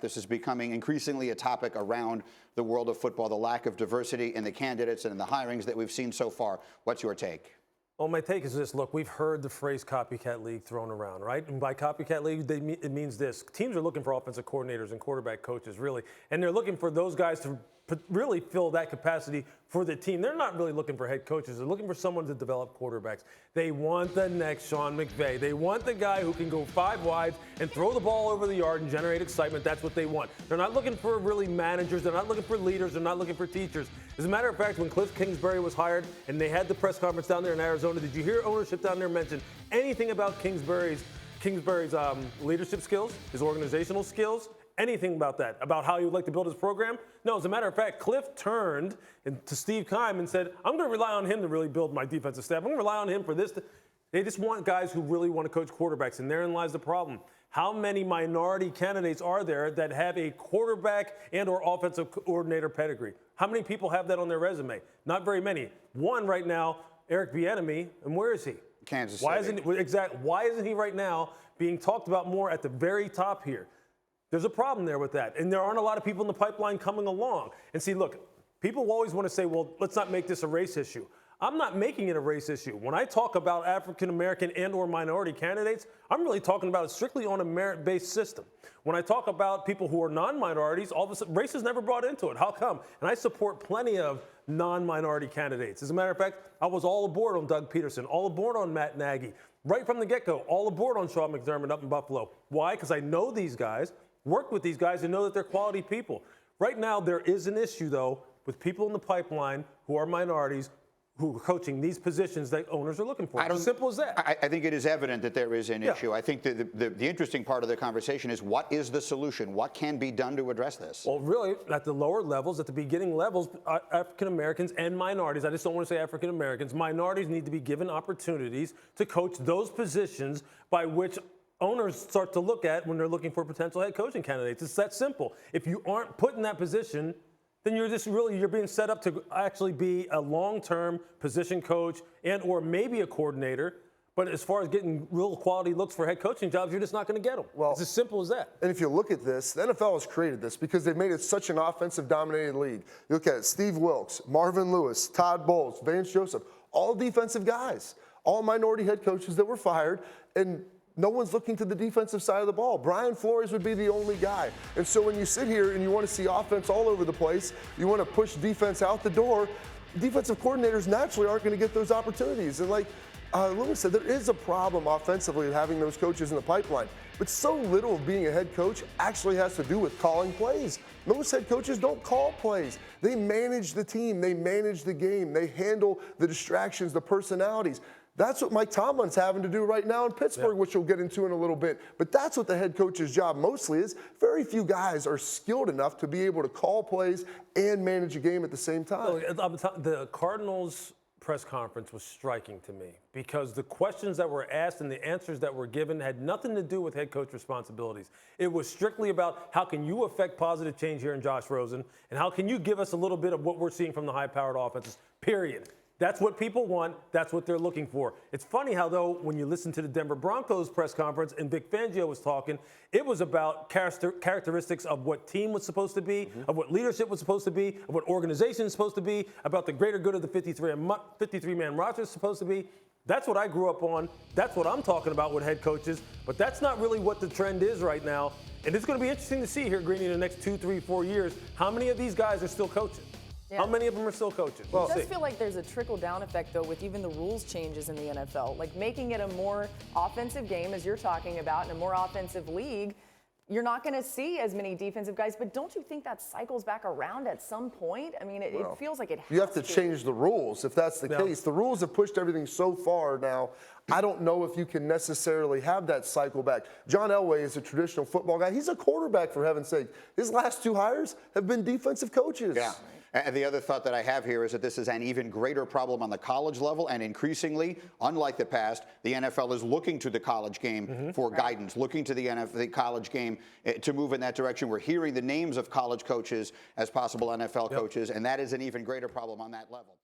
This is becoming increasingly a topic around the world of football, the lack of diversity in the candidates and in the hirings that we've seen so far. What's your take? Well, my take is this. Look, we've heard the phrase copycat league thrown around, right? And by copycat league, it means this. Teams are looking for offensive coordinators and quarterback coaches, really. And they're looking for those guys to really fill that capacity for the team. They're not really looking for head coaches. They're looking for someone to develop quarterbacks. They want the next Sean McVay. They want the guy who can go 5 wide and throw the ball over the yard and generate excitement. That's what they want. They're not looking for really managers. They're not looking for leaders. They're not looking for teachers. As a matter of fact, when Cliff Kingsbury was hired and they had the press conference down there in Arizona, did you hear ownership down there mention anything about Kingsbury's leadership skills, his organizational skills? Anything about that, about how he would like to build his program? No, as a matter of fact, Cliff turned to Steve Keim and said, I'm going to rely on him to really build my defensive staff. I'm going to rely on him for this. They just want guys who really want to coach quarterbacks, and therein lies the problem. How many minority candidates are there that have a quarterback and or offensive coordinator pedigree? How many people have that on their resume? Not very many. One right now, Eric Bieniemy, and where is he? Kansas City. Why isn't he right now being talked about more at the very top here? There's a problem there with that. And there aren't a lot of people in the pipeline coming along. And see, look, people always want to say, well, let's not make this a race issue. I'm not making it a race issue. When I talk about African-American and or minority candidates, I'm really talking about it strictly on a merit-based system. When I talk about people who are non-minorities, all of a sudden, race is never brought into it. How come? And I support plenty of non-minority candidates. As a matter of fact, I was all aboard on Doug Peterson, all aboard on Matt Nagy, right from the get-go, all aboard on Sean McDermott up in Buffalo. Why? Because I know these guys, work with these guys, and know that they're quality people. Right now, there is an issue, though, with people in the pipeline who are minorities who are coaching these positions that owners are looking for. It's as simple as that. I think it is evident that there is an issue. I think the interesting part of the conversation is, what is the solution? What can be done to address this? Well, really, at the lower levels, at the beginning levels, African Americans and minorities, I just don't want to say African Americans, minorities need to be given opportunities to coach those positions by which owners start to look at when they're looking for potential head coaching candidates. It's that simple. If you aren't put in that position, then you're being set up to actually be a long-term position coach and or maybe a coordinator. But as far as getting real quality looks for head coaching jobs, you're just not going to get them. Well, it's as simple as that. And if you look at this, the NFL has created this because they've made it such an offensive-dominated league. You look at it, Steve Wilkes, Marvin Lewis, Todd Bowles, Vance Joseph, all defensive guys, all minority head coaches that were fired, and no one's looking to the defensive side of the ball. Brian Flores would be the only guy. And so when you sit here and you want to see offense all over the place, you want to push defense out the door, defensive coordinators naturally aren't going to get those opportunities. And like Lewis said, there is a problem offensively with having those coaches in the pipeline. But so little of being a head coach actually has to do with calling plays. Most head coaches don't call plays. They manage the team. They manage the game. They handle the distractions, the personalities. That's what Mike Tomlin's having to do right now in Pittsburgh, which we'll get into in a little bit. But that's what the head coach's job mostly is. Very few guys are skilled enough to be able to call plays and manage a game at the same time. The Cardinals' press conference was striking to me because the questions that were asked and the answers that were given had nothing to do with head coach responsibilities. It was strictly about how can you affect positive change here in Josh Rosen, and how can you give us a little bit of what we're seeing from the high-powered offenses, period. That's what people want. That's what they're looking for. It's funny how, though, when you listen to the Denver Broncos press conference and Vic Fangio was talking, it was about characteristics of what team was supposed to be, of what leadership was supposed to be, of what organization is supposed to be, about the greater good of the 53-man roster is supposed to be. That's what I grew up on. That's what I'm talking about with head coaches. But that's not really what the trend is right now. And it's going to be interesting to see here, Greeny, in the next 2, 3, 4 years, how many of these guys are still coaching. Yeah. How many of them are still coaching? Well, it does feel like there's a trickle-down effect, though, with even the rules changes in the NFL. Like making it a more offensive game, as you're talking about, and a more offensive league, you're not going to see as many defensive guys. But don't you think that cycles back around at some point? I mean, it feels like it has to. You have to change the rules if that's the case. The rules have pushed everything so far now. I don't know if you can necessarily have that cycle back. John Elway is a traditional football guy. He's a quarterback, for heaven's sake. His last 2 hires have been defensive coaches. Yeah. And the other thought that I have here is that this is an even greater problem on the college level, and increasingly, unlike the past, the NFL is looking to the college game for guidance, looking to the college game to move in that direction. We're hearing the names of college coaches as possible NFL coaches, and that is an even greater problem on that level.